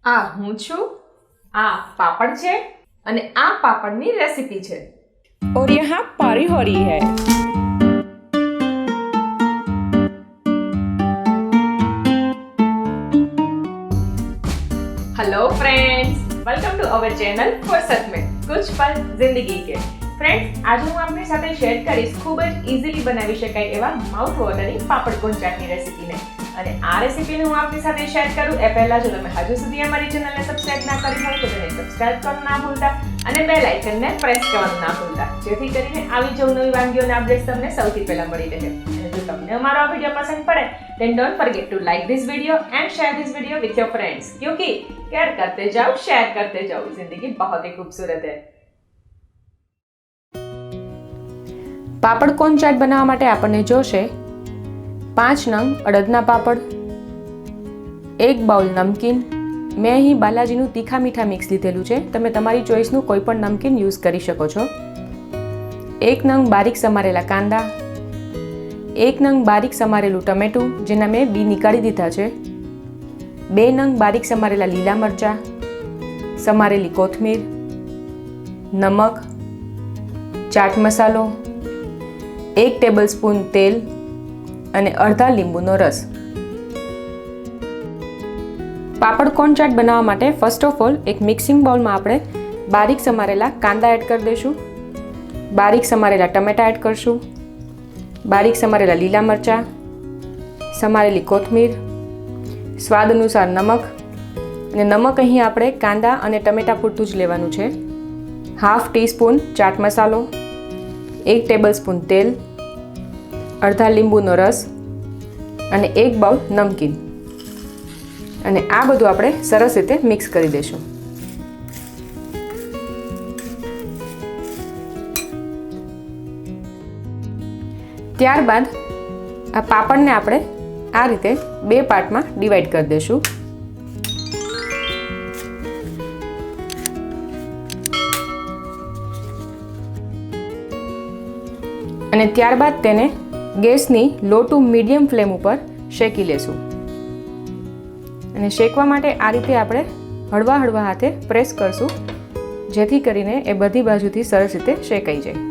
આ હું છું, આ પાપડ છે અને આ પાપડની રેસીપી છે. और यहाँ पारी हो रही है. Hello friends, welcome to our channel फुर्सत में कुछ पल जिंदगी के. फ्रेंड्स, आज હું આપની સાથે શેર કરીશ ખૂબ જ ઇઝીલી બનાવી શકાય એવા માઉથ વોટરિંગ પાપડ કોન ચાટની રેસીપીને. અને આ રેસીપીને હું આપની સાથે શેર કરું એ પહેલા જો તમે હજુ સુધી અમારી ચેનલને સબસ્ક્રાઇબ ના કરી હોય તો તેને સબસ્ક્રાઇબ કરવાનું ના ભૂલતા અને બેલ આઇકનને પ્રેસ કરવાનું ના ભૂલતા, જેથી કરીને આવી જ નવી વાનગીઓના અપડેટ્સ તમને સૌથી પહેલા મળી રહે. અને જો તમને અમારો આ વિડિયો પસંદ પડે then don't forget to like this video and share this video with your friends, क्योंकि केयर करते जाओ, शेयर करते जाओ, जिंदगी बहुत ही खूबसूरत है. પાપડ કોન ચાટ બનાવવા માટે આપણને જોશે 5 નંગ અડદના પાપડ, 1 બાઉલ નમકીન. મેં અહીં બાલાજીનું તીખા મીઠા મિક્સ લીધેલું છે, તમે તમારી ચોઈસનું કોઈ પણ નમકીન યુઝ કરી શકો છો. 1 નંગ બારીક સમારેલા કાંદા, 1 નંગ બારીક સમારેલું ટમેટું જેના મેં બી નીકાળી દીધા છે, 2 નંગ બારીક સમારેલા લીલા મરચાં, સમારેલી કોથમીર, નમક, ચાટ મસાલો, 1 ટેબલસ્પૂન તેલ અને અડધા લીંબુનો રસ. પાપડ કોન ચાટ બનાવવા માટે ફર્સ્ટ ઓફ ઓલ એક મિક્સિંગ બાઉલમાં આપણે બારીક સમારેલા કાંદા એડ કરી દઈશું, બારીક સમારેલા ટમેટા એડ કરશું, બારીક સમારેલા લીલા મરચાં, સમારેલી કોથમીર, સ્વાદ અનુસાર નમક. અને નમક અહીં આપણે કાંદા અને ટમેટા પૂરતું જ લેવાનું છે. હાફ ટીસ્પૂન ચાટ મસાલો, 1 ટેબલસ્પૂન તેલ, અડધા લીંબુનો રસ અને 1 બાઉલ નમકીન. અને આ બધું આપણે સરસ રીતે મિક્સ કરી દઈશું. ત્યારબાદ આ પાપડને આપણે આ રીતે 2 પાર્ટમાં ડિવાઈડ કરી દઈશું. અને ત્યારબાદ તેને ગેસની લો ટુ મીડિયમ ફ્લેમ ઉપર શેકી લેશું. અને શેકવા માટે આ રીતે આપણે હળવા હળવા હાથે પ્રેસ કરશું, જેથી કરીને એ બધી બાજુથી સરસ રીતે શેકાઈ જાય.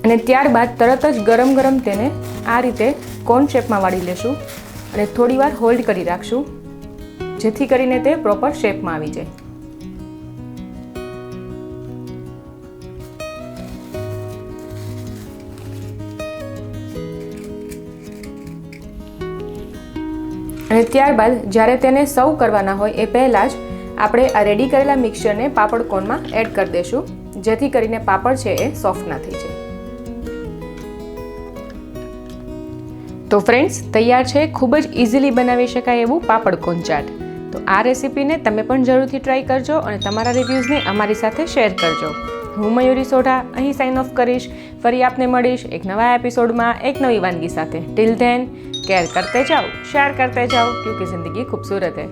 અને ત્યારબાદ તરત જ ગરમ ગરમ તેને આ રીતે કોન શેપમાં વાળી લેશું અને થોડી વાર હોલ્ડ કરી રાખશું, જેથી કરીને તે પ્રોપર શેપમાં આવી જાય. અને ત્યારબાદ જ્યારે તેને સર્વ કરવાના હોય એ પહેલાં જ આપણે આ રેડી કરેલા મિક્સચરને પાપડ કોનમાં એડ કરી દઈશું, જેથી કરીને પાપડ છે એ સોફ્ટ ના થઈ જાય. તો ફ્રેન્ડ્સ, તૈયાર છે ખૂબ જ ઇઝીલી બનાવી શકાય એવું પાપડ કોન ચાટ. તો આ રેસીપીને તમે પણ જરૂરથી ટ્રાય કરજો અને તમારા રિવ્યૂઝને અમારી સાથે શેર કરજો. હું મયુરી સોઢા અહીં સાઇન ઓફ કરીશ. ફરી આપને મળીશ એક નવા એપિસોડમાં એક નવી વાનગી સાથે. ટિલ ધેન કેર કરતે જાઓ, શેર કરતે જાઓ, ક્યોંકि જિંદગી ખૂબસૂરત હૈ.